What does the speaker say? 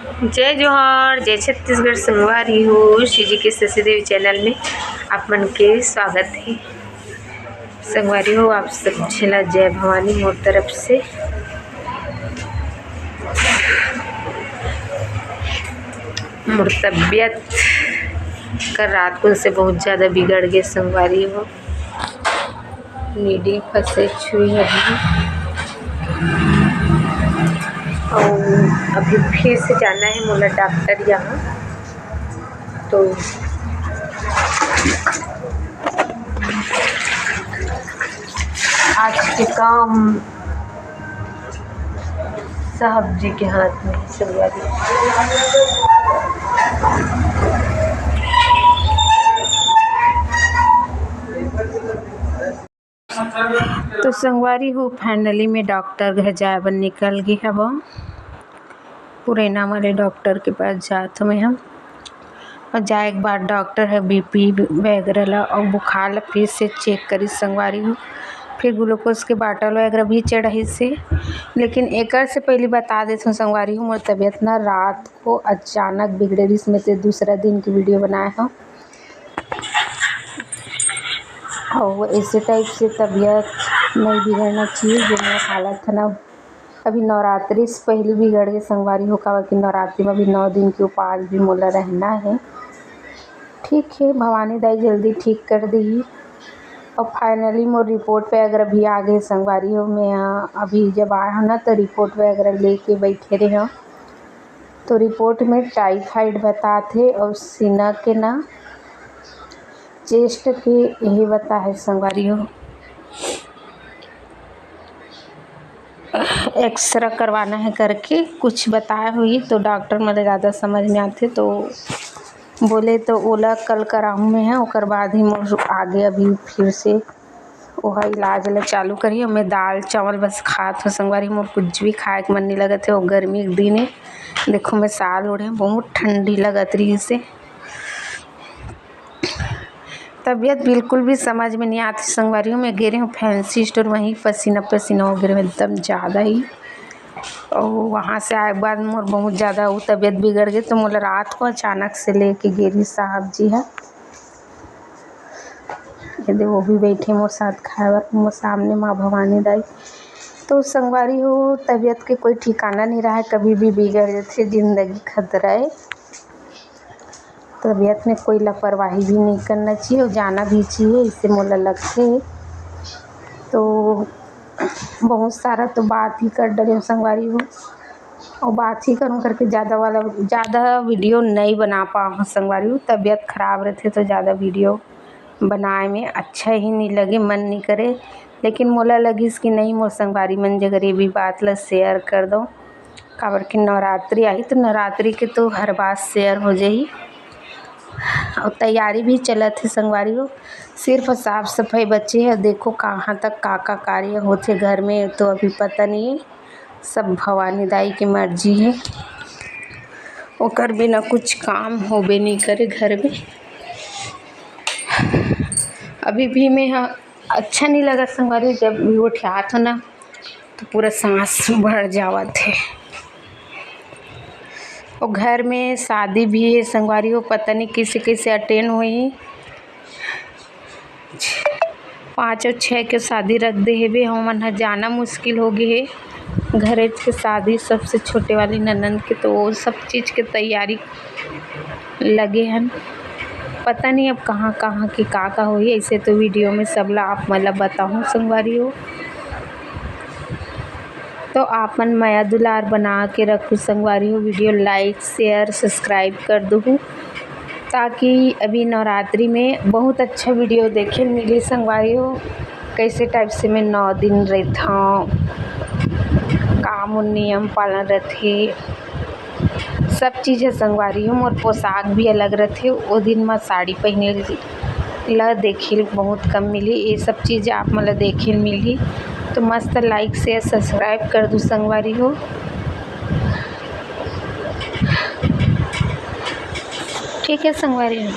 जय जोहार, जय छत्तीसगढ़। संगवारी हो श्री जी के शशि देवी चैनल में आप मन के स्वागत है। संगवारी हो आप सब झेला जय भवानी मोर तरफ से। मोर तबीयत कल रात को से बहुत ज़्यादा बिगड़ गए। संगवारी हो नीडी फंसे छुई अभी और अभी फिर से जाना है मोला डॉक्टर यहाँ। तो आज के काम साहब जी के हाथ में। संगवारी तो संगवारी हो फाइनली में डॉक्टर घर जाए बन निकल गई है। वो पुरैना वाले डॉक्टर के पास जात में हम और जाए एक बार डॉक्टर है बीपी वगैरह ला और बुखार ला फिर से चेक करी। संगवारी हो फिर ग्लूकोज के बाटल वगैरह भी चढ़ी से। लेकिन एक से पहले बता देती हूँ संगवारी हूँ, मोर तबीयत ना रात को अचानक बिगड़े रही। इसमें से दूसरा दिन की वीडियो बनाया हूँ और इसी टाइप से तबीयत नहीं बिगड़ना चाहिए। जो मेरा हालत है ना अभी नवरात्रि से पहले बिगड़ गए। संगवारी हो का कि नवरात्रि में अभी 9 दिन के उपास भी मोला रहना है। ठीक है, भवानी दाई जल्दी ठीक कर दी। और फाइनली मोर रिपोर्ट वगैरह भी आ गए। संगवारी हो मैं अभी जब आया हूँ ना तो रिपोर्ट वगैरह लेके बैठे रहे हूँ। तो रिपोर्ट में टाइफाइड बताते और सीना के ना चेस्ट के यही बता है। संगवारी हो एक्सरे करवाना है करके कुछ बताया हुई। तो डॉक्टर मुझे ज़्यादा समझ में आते तो बोले तो ओला कल कराऊँ में है। और बाद ही मोर आगे अभी फिर से वह इलाज ला चालू करिए। मैं दाल चावल बस खात हूँ। संगवारी मोर कुछ भी खाए के मन नहीं लगत है। और गर्मी के दिन है, देखो मैं साल ओढ़े बहुत ठंडी लगत रही से। तबीयत बिल्कुल भी समझ में नहीं आती। संगवारी हो मैं गिर रही हूँ फैंसी स्टोर, वहीं पसीना पसीना हो गिर एकदम ज़्यादा ही। और वहाँ से आए बाद मोर बहुत ज़्यादा वो तबीयत बिगड़ गई। तो मोला रात को अचानक से लेके गिरी साहब जी है। यदि वो भी बैठे मोर साथ खाए मोर सामने माँ भवानी दाई। तो संगवारी हो तबीयत के कोई ठिकाना नहीं रहा है, कभी भी बिगड़ जाती। ज़िंदगी खतरा है, तबीयत में कोई लापरवाही भी नहीं करना चाहिए और जाना भी चाहिए। इससे मोला लगते है। तो बहुत सारा तो बात ही कर डरे संगवारी हो और बात ही करूँ करके ज़्यादा वीडियो नहीं बना पाऊँ। संगवारी हो तबीयत ख़राब रहती तो ज़्यादा वीडियो बनाए में अच्छा ही नहीं लगे, मन नहीं करे। लेकिन मोला लगी कि नहीं मोर संगवारी मन जगह ये भी बात ला शेयर कर दो। काबर कि नवरात्रि आई तो नवरात्रि के तो हर बात शेयर हो जाही। और तैयारी भी चलत है। संगवारी हो सिर्फ साफ़ सफाई बचे है। देखो कहाँ तक का कार्य होते घर में तो अभी पता नहीं है। सब भवानी दाई की मर्जी है, ओकर बिना कुछ काम होबे नहीं करे घर में। अभी भी मैं अच्छा नहीं लगा संगवारी। जब भी उठात हो ना तो पूरा सांस भर जावत है। और घर में शादी भी है संगवारी हो, पता नहीं किसी कैसे अटेंड हुई। 5 और 6 के शादी रख दे है। हम मन जाना मुश्किल हो गई है। घरे के शादी सबसे छोटे वाली ननंद के तो वो सब चीज़ के तैयारी लगे हैं। पता नहीं अब कहाँ कहाँ की का हुई। ऐसे तो वीडियो में सब ला आप मतलब बताऊँ संगवारी हो। तो आप मन माया दुलार बना के रखो संगवारी हो। वीडियो लाइक शेयर सब्सक्राइब कर दो ताकि अभी नवरात्रि में बहुत अच्छा वीडियो देखे मिले। संगवारी हो कैसे टाइप से मैं 9 दिन रहता हूँ, काम नियम पालन रहते सब चीज़ है। संगवारी हो मोर पोशाक भी अलग रहते। वो दिन में साड़ी पहने ला देखे बहुत कम मिली। ये सब चीज़ आप मतलब देखे मिली तो मस्त लाइक शेयर सब्सक्राइब कर दो संगवारी हो। ठीक है संगवारी हो।